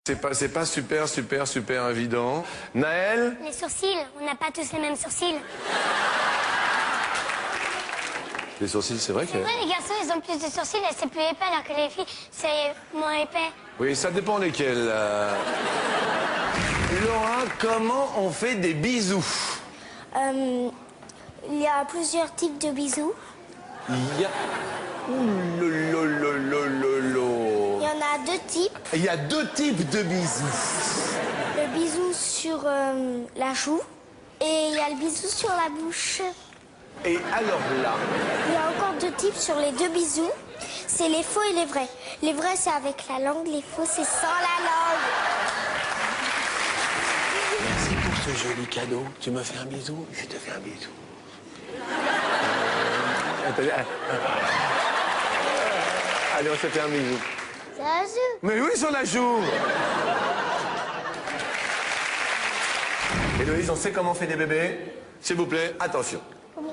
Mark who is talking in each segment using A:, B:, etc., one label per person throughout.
A: C'est pas super évident. Naël?
B: Les sourcils, on n'a pas tous les mêmes sourcils.
A: Les sourcils, c'est vrai que...
B: C'est vrai, les garçons, ils ont plus de sourcils et c'est plus épais, alors que les filles, c'est moins épais.
A: Oui, ça dépend lesquels. Laura, comment on fait des bisous?
B: Il y a plusieurs types de bisous.
A: Il y a... Ouh,
B: Il y en a deux types.
A: Il y a deux types de bisous.
B: Le bisou sur la joue et il y a le bisou sur la bouche.
A: Et alors là...
B: Il y a encore deux types sur les deux bisous. C'est les faux et les vrais. Les vrais, c'est avec la langue. Les faux, c'est sans la langue.
A: Merci pour ce joli cadeau. Tu me fais un bisou? Je te fais un bisou. Allez, on se fait un bisou.
B: C'est la joue.
A: Mais oui, sur la joue. Héloïse, on sait comment on fait des bébés? S'il vous plaît, attention.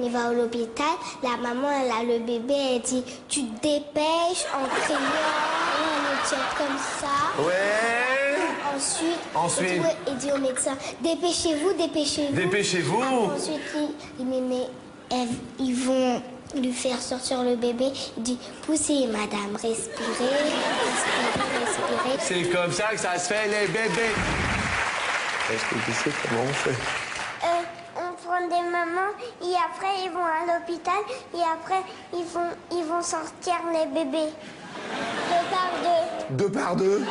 B: Il va à l'hôpital, la maman, elle a le bébé, elle dit « Tu te dépêches en criant, on le tient comme ça. »
A: Ouais.
B: Ensuite, il dit au médecin « Dépêchez-vous, dépêchez-vous. »
A: Dépêchez-vous.
B: Ensuite, il dit « Mais ils vont lui faire sortir le bébé. » Il dit « Poussez, madame, respirez, respirez. »
A: C'est comme ça que ça se fait, les bébés. Est-ce que tu sais comment on fait?
B: On prend des mamans et après ils vont à l'hôpital et après ils vont sortir les bébés. Deux par deux.
A: Deux par deux?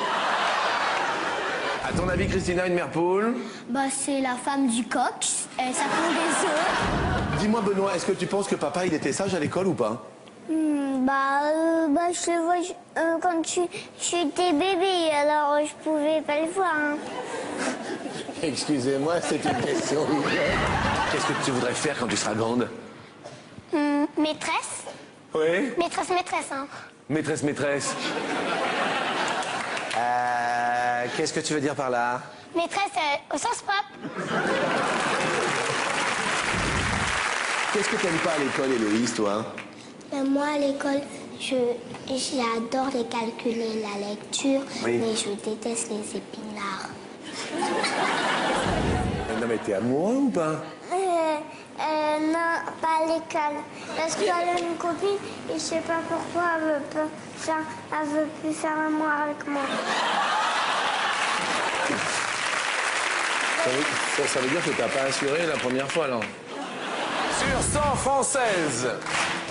A: À ton avis, Christina, une mère poule?
B: Bah c'est la femme du coq, ça pond des œufs.
A: Dis-moi, Benoît, est-ce que tu penses que papa, il était sage à l'école ou pas?
B: Je le vois quand j'étais bébé, alors je pouvais pas le voir. Hein.
A: Excusez-moi, c'est une question. Qu'est-ce que tu voudrais faire quand tu seras grande?
B: Maîtresse.
A: Oui?
B: Maîtresse, hein.
A: Maîtresse. Qu'est-ce que tu veux dire par là?
B: Maîtresse au sens propre.
A: Qu'est-ce que t'aimes pas à l'école, Héloïse, toi?
B: Moi, à l'école, j'adore les calculs et la lecture,
A: oui.
B: Mais je déteste les épinards.
A: Non, mais t'es amoureux ou pas?
B: Non, pas à l'école. Parce qu'elle a une copine et je sais pas pourquoi elle veut plus faire amour avec moi.
A: Ça veut dire que t'as pas assuré la première fois, alors? Sur 100 Françaises,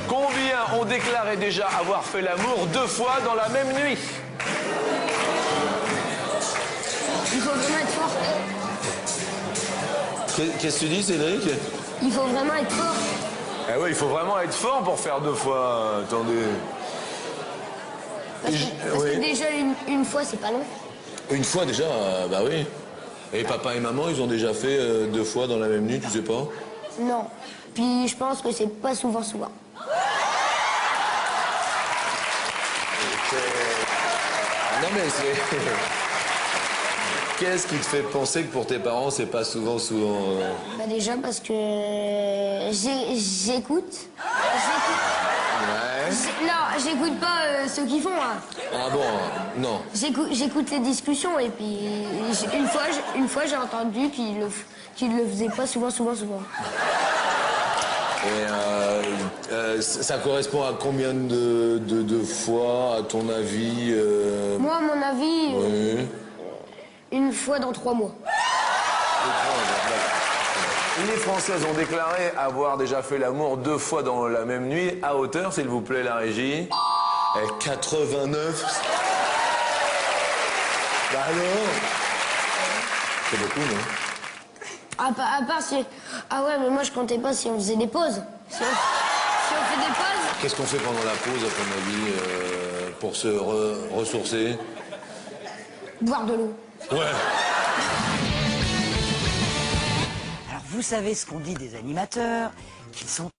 A: combien ont déclaré déjà avoir fait l'amour 2 fois dans la même nuit?
C: Il faut vraiment être fort.
A: Qu'est-ce que tu dis, Cédric?
C: Il faut vraiment être fort.
A: Ah oui, il faut vraiment être fort pour faire 2 fois. Attendez.
C: Parce que déjà, une fois, c'est pas long.
A: Une fois déjà, bah oui. Et papa et maman, ils ont déjà fait 2 fois dans la même nuit, tu sais pas?
C: Non. Puis je pense que c'est pas souvent.
A: Non mais c'est... Qu'est-ce qui te fait penser que pour tes parents, c'est pas souvent...
C: Bah déjà parce que j'écoute.
A: Ouais.
C: Non, j'écoute pas ce qu'ils font. Hein.
A: Ah bon, non.
C: J'écoute les discussions et puis une fois j'ai entendu qu'ils le faisaient pas souvent.
A: Et ça correspond à combien de fois, à ton avis
C: Moi, à mon avis,
A: oui.
C: Une fois dans 3 mois.
A: Les Françaises ont déclaré avoir déjà fait l'amour 2 fois dans la même nuit. À hauteur, s'il vous plaît, la régie. 89. Bah alors? C'est beaucoup, non?
C: À part si... Ah ouais, mais moi, je comptais pas si on faisait des pauses. Si on fait des pauses...
A: Qu'est-ce qu'on fait pendant la pause, à ton avis, pour se ressourcer?
C: Boire de l'eau.
A: Ouais.
D: Alors, vous savez ce qu'on dit des animateurs, qu'ils sont